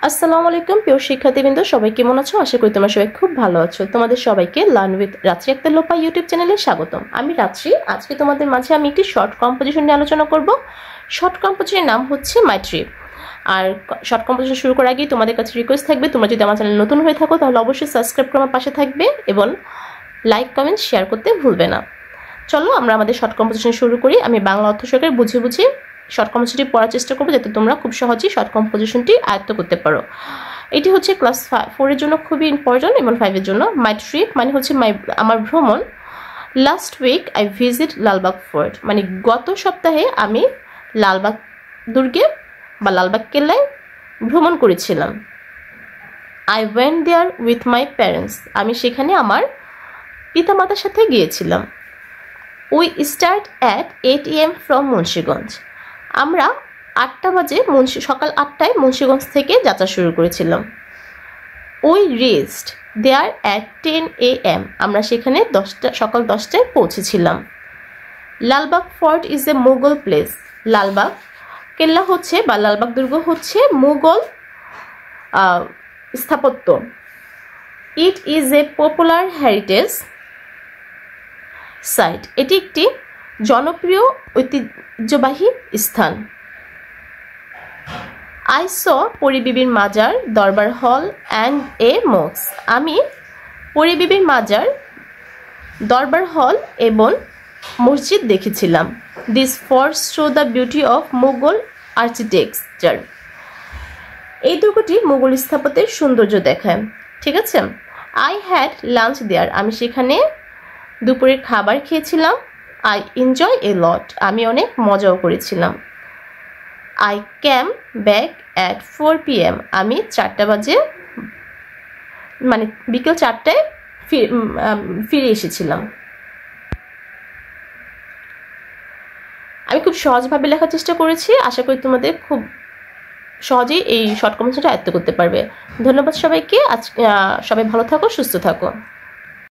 আসসালামু আলাইকুম প্রিয় শিক্ষার্থীবৃন্দ, সবাই কেমন আছো? আশা করি তোমরা সবাই খুব ভালো আছো। তোমাদের সবাইকে লার্ন উইথ রাত্রি আক্তার লোপা ইউটিউব চ্যানেলে স্বাগতম। আমি রাত্রি। আজকে তোমাদের মাঝে আমি একটি শর্ট কম্পোজিশন নিয়ে আলোচনা করব। শর্ট কম্পোজিশনের নাম হচ্ছে মাই ট্রিপ। আর শর্ট কম্পোজিশন শুরু করার আগেই তোমাদের কাছে রিকোয়েস্ট থাকবে, তোমরা যদি আমার চ্যানেল নতুন হয়ে থাকো তাহলে অবশ্যই সাবস্ক্রাইব করে আমার পাশে থাকবে এবং লাইক কমেন্ট শেয়ার করতে ভুলবে না। চলো আমরা আমাদের শর্ট কম্পোজিশন শুরু করি। আমি বাংলা অর্থ সহকারে বুঝে বুঝে শর্ট কম্পোজিশনটি পড়ার চেষ্টা করবো, যাতে তোমরা খুব সহজেই শর্ট কম্পোজিশনটি আয়ত্ত করতে পারো। এটি হচ্ছে ক্লাস 4-এর জন্য খুবই ইম্পর্টেন্ট এবং 5-এর জন্য। মাই ট্রিপ মানে হচ্ছে আমার ভ্রমণ। Last week I visit Lalbagh fort, মানে গত সপ্তাহে আমি লালবাগ দুর্গে বা লালবাগ কেল্লায় ভ্রমণ করেছিলাম। I went there with my parents, আমি সেখানে আমার পিতামাতার সাথে গিয়েছিলাম। We start at 8 AM from Munshiganj, আমরা 8টা বাজে সকাল 8টায় মুন্সিগঞ্জ থেকে যাত্রা শুরু করেছিলাম। We reached there at 10 AM, আমরা সেখানে সকাল 10টায় পৌঁছেছিলাম। Lalbagh fort is a Mughal place, Lalbagh কেল্লা হচ্ছে বা লালবাগ দুর্গ হচ্ছে মুঘল স্থাপত্য। It is a popular heritage site, এটি একটি জনপ্রিয় ঐতিহ্যবাহী স্থান। আই স পরিবিবির মাজার, দরবার হল অ্যান্ড এ মস্ক, আমি পরিবিবির মাজার, দরবার হল এবং মসজিদ দেখেছিলাম। This forts show the beauty of Mughal architecture, এই দুর্গটি মুঘল স্থাপত্যের সৌন্দর্য দেখায়। ঠিক আছে। আই হ্যাড লাঞ্চ দেয়ার, আমি সেখানে দুপুরের খাবার খেয়েছিলাম। আই এনজয় এ লট, আমি অনেক মজাও করেছিলাম। I came back at 4 PM, আমি 4টা বাজে মানে বিকেল 4টায় ফিরে এসেছিলাম। আমি খুব সহজভাবে লেখার চেষ্টা করেছি, আশা করি তোমাদের খুব সহজেই এই শর্ট কম্পোজিশনটা আয়ত্ত করতে পারবে। ধন্যবাদ সবাইকে। সবাই ভালো থাকো, সুস্থ থাকো।